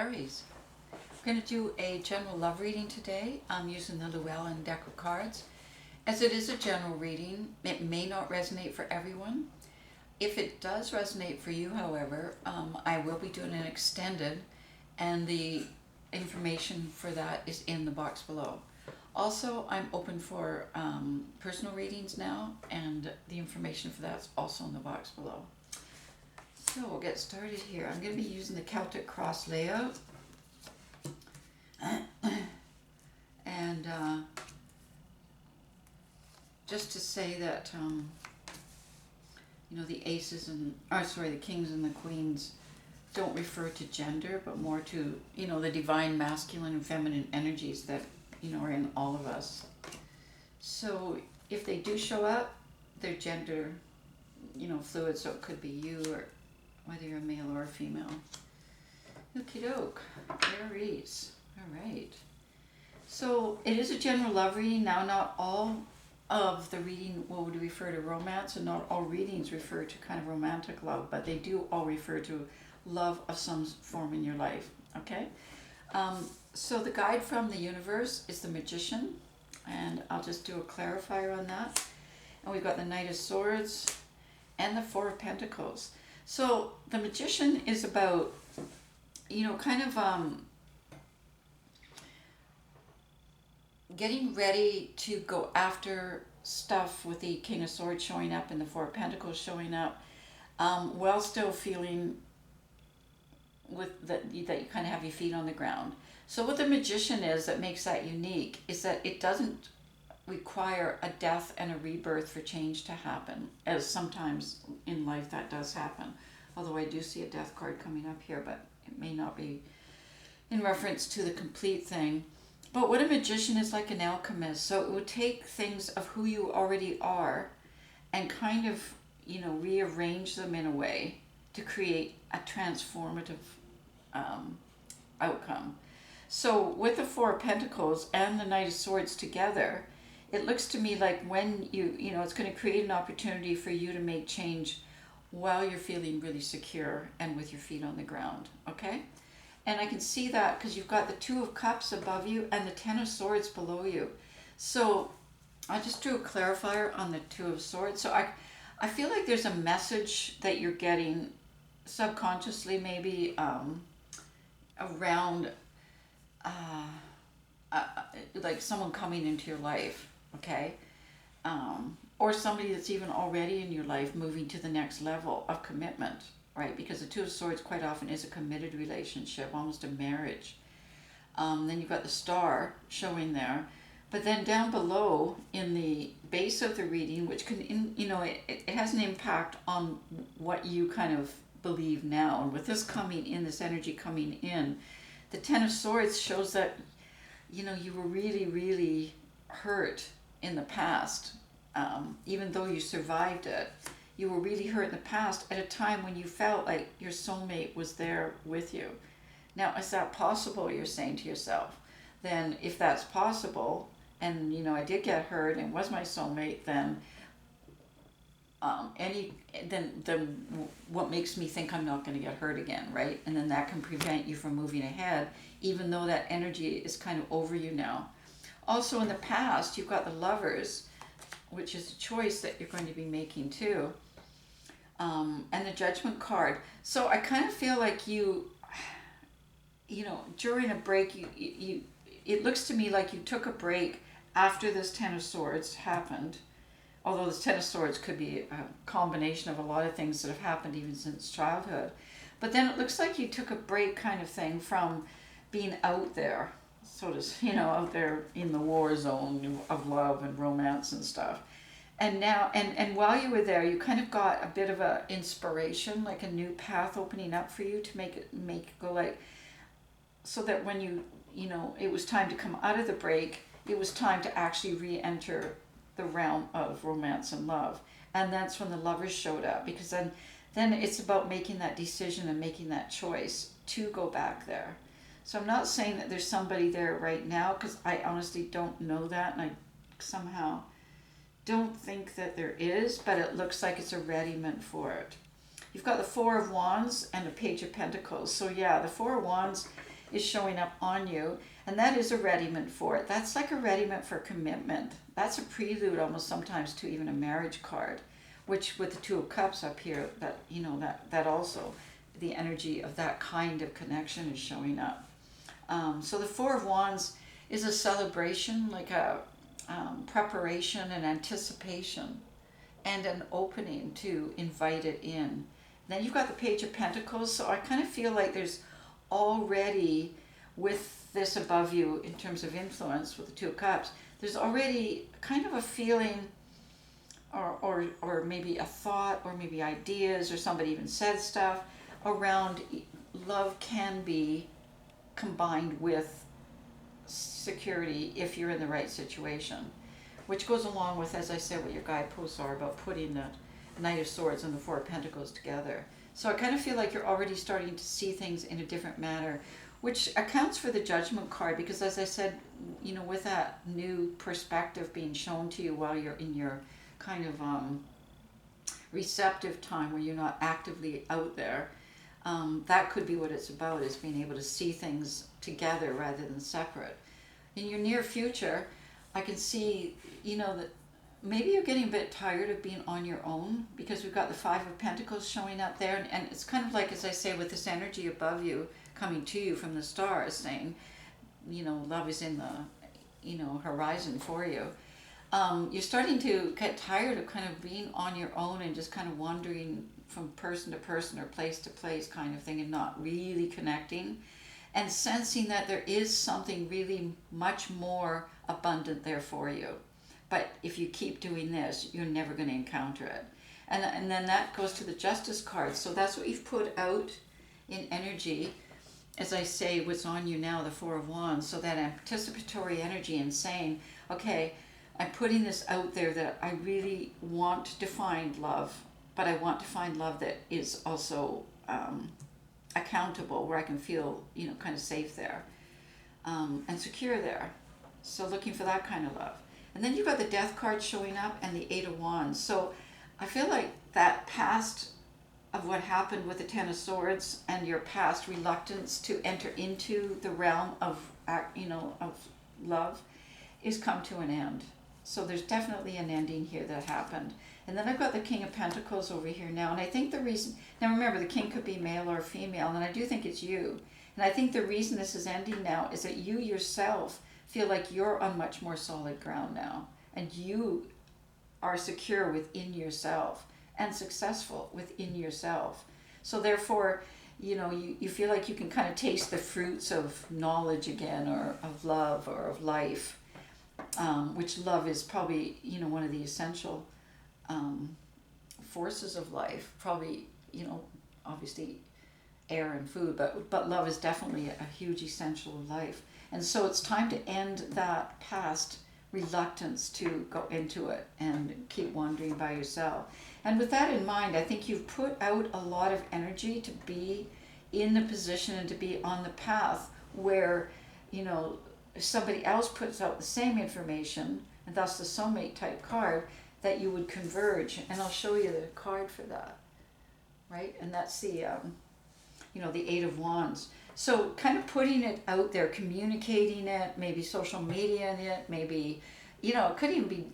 Aries. We're going to do a general love reading today. I'm using the Llewellyn deck of cards. As it is a general reading, it may not resonate for everyone. If it does resonate for you, however, I will be doing an extended, and the information for that is in the box below. Also, I'm open for personal readings now, and the information for that's also in the box below. So we'll get started here. I'm going to be using the Celtic cross layout. And just to say that, the aces and, the kings and the queens don't refer to gender, but more to, the divine masculine and feminine energies that, are in all of us. So if they do show up, they're gender, fluid, so it could be you or whether you're a male or a female. Okie doke, Aries. All right. So it is a general love reading. Now, not all of the reading would refer to romance, and not all readings refer to kind of romantic love, but they do all refer to love of some form in your life. Okay? So the guide from the universe is the Magician, and I'll just do a clarifier on that. And we've got the Knight of Swords and the Four of Pentacles. So the Magician is about, getting ready to go after stuff with the King of Swords showing up and the Four of Pentacles showing up, while still feeling that you kind of have your feet on the ground. So what the Magician is that makes that unique is that it doesn't require a death and a rebirth for change to happen, as sometimes in life that does happen. Although I do see a death card coming up here, but it may not be in reference to the complete thing. But what a magician is like an alchemist. So it would take things of who you already are and kind of, rearrange them in a way to create a transformative outcome. So with the Four of Pentacles and the Knight of Swords together, it looks to me like when it's going to create an opportunity for you to make change while you're feeling really secure and with your feet on the ground. Okay? And I can see that because you've got the Two of Cups above you and the Ten of Swords below you. So I just drew a clarifier on the Two of Swords. So I feel like there's a message that you're getting subconsciously, maybe around like someone coming into your life, okay? Or somebody that's even already in your life moving to the next level of commitment. Right, because the Two of Swords quite often is a committed relationship, almost a marriage. Then you've got the Star showing there. But then down below in the base of the reading, which can, it has an impact on what you kind of believe now. And with this coming in, this energy coming in, the Ten of Swords shows that, you were really, really hurt in the past, even though you survived it. You were really hurt in the past at a time when you felt like your soulmate was there with you. Now, is that possible, you're saying to yourself? Then if that's possible, and I did get hurt and was my soulmate, then what makes me think I'm not going to get hurt again, right? And then that can prevent you from moving ahead, even though that energy is kind of over you now. Also in the past, you've got the Lovers, which is a choice that you're going to be making too. And the Judgment card. So I kind of feel like during a break, it looks to me like you took a break after this Ten of Swords happened. Although this Ten of Swords could be a combination of a lot of things that have happened even since childhood. But then it looks like you took a break kind of thing from being out there, out there in the war zone of love and romance and stuff. And now, and while you were there, you kind of got a bit of a inspiration, like a new path opening up for you to make it go like, so that when it was time to come out of the break, it was time to actually re-enter the realm of romance and love. And that's when the Lovers showed up, because then it's about making that decision and making that choice to go back there. So I'm not saying that there's somebody there right now, because I honestly don't know that, and I somehow don't think that there is, but it looks like it's a ready meant for it. You've got the Four of Wands and the Page of Pentacles. So yeah, the Four of Wands is showing up on you, and that is a readiment for it. That's like a readiment for commitment. That's a prelude almost sometimes to even a marriage card, which with the Two of Cups up here, that that also the energy of that kind of connection is showing up. So the Four of Wands is a celebration, like a preparation and anticipation, and an opening to invite it in. Then you've got the Page of Pentacles, so I kind of feel like there's already, with this above you in terms of influence with the Two of Cups, there's already kind of a feeling or maybe a thought or maybe ideas, or somebody even said stuff around love can be combined with security if you're in the right situation, which goes along with, as I said, what your guideposts are about putting the Knight of Swords and the Four of Pentacles together. So I kind of feel like you're already starting to see things in a different manner, which accounts for the Judgment card, because as I said, with that new perspective being shown to you while you're in your kind of receptive time where you're not actively out there, that could be what it's about, is being able to see things together rather than separate. In your near future, I can see, that maybe you're getting a bit tired of being on your own, because we've got the Five of Pentacles showing up there, and it's kind of like, as I say, with this energy above you coming to you from the stars saying, love is in the, horizon for you. You're starting to get tired of kind of being on your own and just kind of wandering from person to person or place to place kind of thing, and not really connecting, and sensing that there is something really much more abundant there for you. But if you keep doing this, you're never going to encounter it. And then that goes to the Justice card. So that's what you've put out in energy. As I say, what's on you now, the Four of Wands. So that anticipatory energy and saying, okay, I'm putting this out there that I really want to find love, but I want to find love that is also accountable, where I can feel, kind of safe there, and secure there. So looking for that kind of love. And then you've got the Death card showing up and the Eight of Wands. So I feel like that past of what happened with the Ten of Swords and your past reluctance to enter into the realm of, of love is come to an end. So there's definitely an ending here that happened. And then I've got the King of Pentacles over here now. And I think the reason, now remember, the king could be male or female, and I do think it's you. And I think the reason this is ending now is that you yourself feel like you're on much more solid ground now, and you are secure within yourself and successful within yourself. So therefore, you feel like you can kind of taste the fruits of knowledge again, or of love, or of life, which love is probably, one of the essential forces of life. Probably, obviously air and food, but love is definitely a huge essential of life. And so it's time to end that past reluctance to go into it and keep wandering by yourself. And with that in mind, I think you've put out a lot of energy to be in the position and to be on the path where, if somebody else puts out the same information, and thus the soulmate type card, that you would converge. And I'll show you the card for that, right? And that's the, the Eight of Wands. So kind of putting it out there, communicating it, maybe social media in it, maybe, it could even be,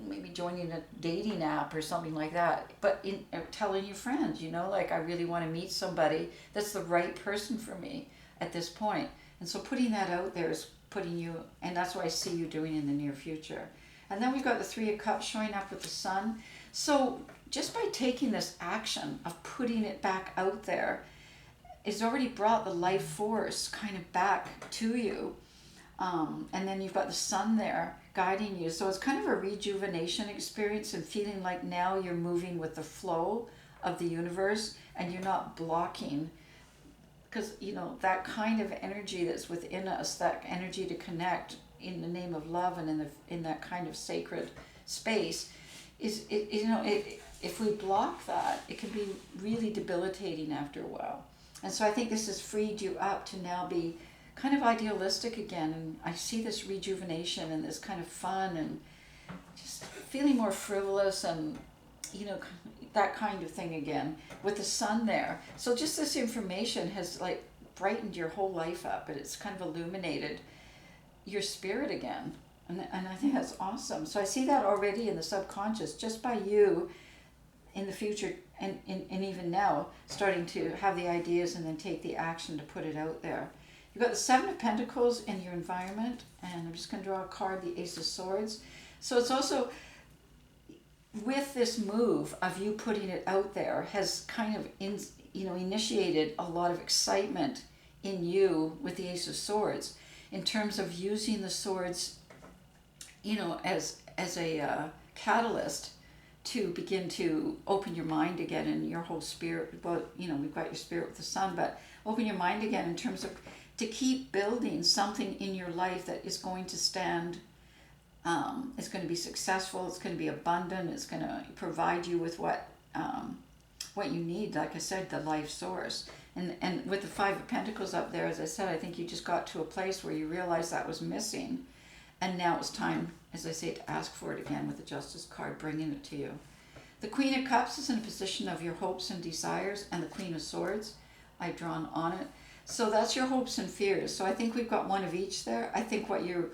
maybe joining a dating app or something like that. But telling your friends, like, I really want to meet somebody that's the right person for me at this point. And so putting that out there is putting you, and that's what I see you doing in the near future. And then we've got the Three of Cups showing up with the Sun. So just by taking this action of putting it back out there, it's already brought the life force kind of back to you. And then you've got the Sun there guiding you. So it's kind of a rejuvenation experience, and feeling like now you're moving with the flow of the universe and you're not blocking. Because, that kind of energy that's within us, that energy to connect in the name of love and in that kind of sacred space, if we block that, it can be really debilitating after a while. And so I think this has freed you up to now be kind of idealistic again. And I see this rejuvenation and this kind of fun and just feeling more frivolous and, that kind of thing again with the Sun there. So just this information has brightened your whole life up, and it's kind of illuminated your spirit again. And I think that's awesome. So I see that already in the subconscious, just by you in the future and even now starting to have the ideas and then take the action to put it out there. You've got the Seven of Pentacles in your environment, and I'm just going to draw a card, the Ace of Swords. So it's also, with this move of you putting it out there, has kind of initiated a lot of excitement in you with the Ace of Swords in terms of using the swords, as a catalyst to begin to open your mind again and your whole spirit. Well, we've got your spirit with the sun, but open your mind again in terms of to keep building something in your life that is going to stand. It's going to be successful. It's going to be abundant. It's going to provide you with what you need. Like I said, the life source. And with the Five of Pentacles up there, as I said, I think you just got to a place where you realized that was missing. And now it's time, as I say, to ask for it again with the Justice card, bringing it to you. The Queen of Cups is in a position of your hopes and desires, and the Queen of Swords, I've drawn on it. So that's your hopes and fears. So I think we've got one of each there. I think what you're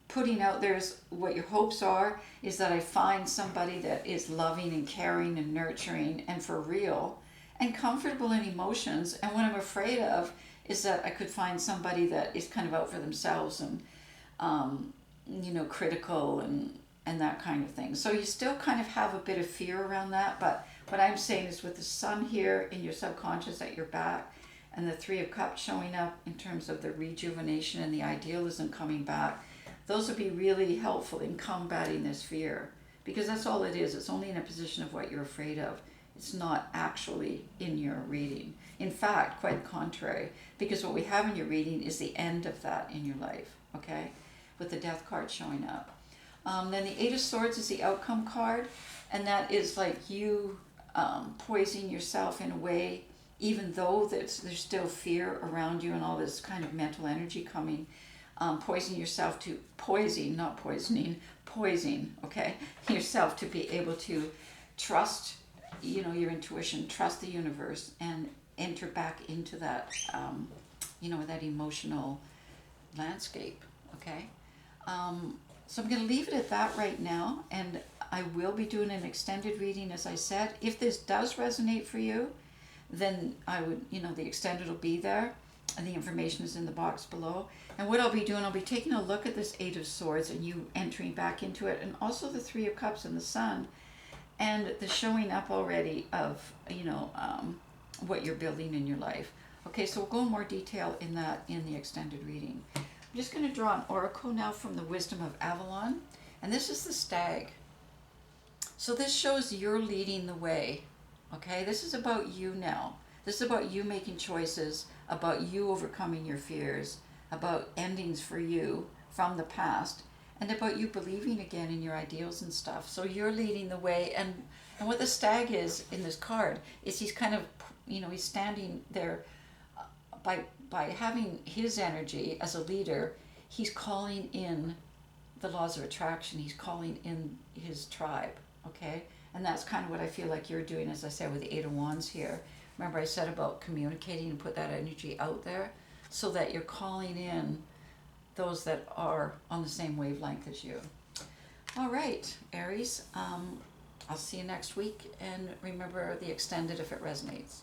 putting out there is what your hopes are, is that I find somebody that is loving and caring and nurturing and for real and comfortable in emotions. And what I'm afraid of is that I could find somebody that is kind of out for themselves and critical and that kind of thing. So you still kind of have a bit of fear around that, but what I'm saying is with the sun here in your subconscious at your back and the Three of Cups showing up in terms of the rejuvenation and the idealism coming back, those would be really helpful in combating this fear, because that's all it is. It's only in a position of what you're afraid of. It's not actually in your reading. In fact, quite the contrary, because what we have in your reading is the end of that in your life, okay? With the Death card showing up. Then the Eight of Swords is the outcome card, and that is like you poisoning yourself in a way, even though there's still fear around you and all this kind of mental energy coming. Poison yourself to poison, not poisoning, poison, okay? Yourself to be able to trust, your intuition, trust the universe, and enter back into that, that emotional landscape, okay? So I'm going to leave it at that right now, and I will be doing an extended reading, as I said. If this does resonate for you, then I would, the extended will be there, and the information is in the box below. And what I'll be doing, I'll be taking a look at this Eight of Swords and you entering back into it, and also the Three of Cups and the Sun, and the showing up already of, what you're building in your life. Okay, so we'll go in more detail in that in the extended reading. I'm just going to draw an oracle now from the Wisdom of Avalon, and this is the Stag. So this shows you're leading the way, okay? This is about you now. This is about you making choices, about you overcoming your fears, about endings for you from the past, and about you believing again in your ideals and stuff. So you're leading the way, and what the Stag is in this card is he's kind of, he's standing there by having his energy as a leader. He's calling in the laws of attraction. He's calling in his tribe, okay? And that's kind of what I feel like you're doing, as I said, with the Eight of Wands here. Remember I said about communicating and put that energy out there so that you're calling in those that are on the same wavelength as you. All right, Aries, I'll see you next week, and remember the extended if it resonates.